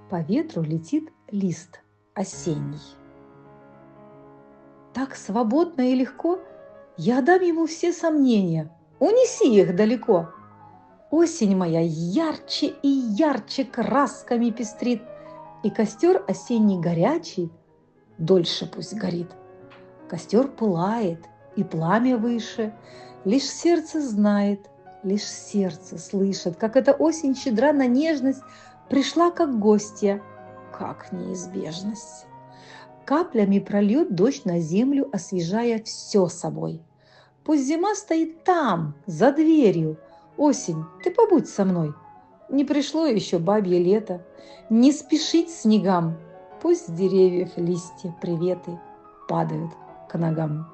По ветру летит лист осенний. Так свободно и легко я дам ему все сомнения. Унеси их далеко. Осень моя ярче и ярче красками пестрит, и костер осенний горячий дольше пусть горит. Костер пылает, и пламя выше, лишь сердце знает, лишь сердце слышит, как эта осень щедра на нежность, пришла как гостья, как неизбежность. Каплями прольет дождь на землю, освежая все собой. Пусть зима стоит там, за дверью. Осень, ты побудь со мной. Не пришло еще бабье лето. Не спешить снегам. Пусть с деревьев листья, приветы падают к ногам.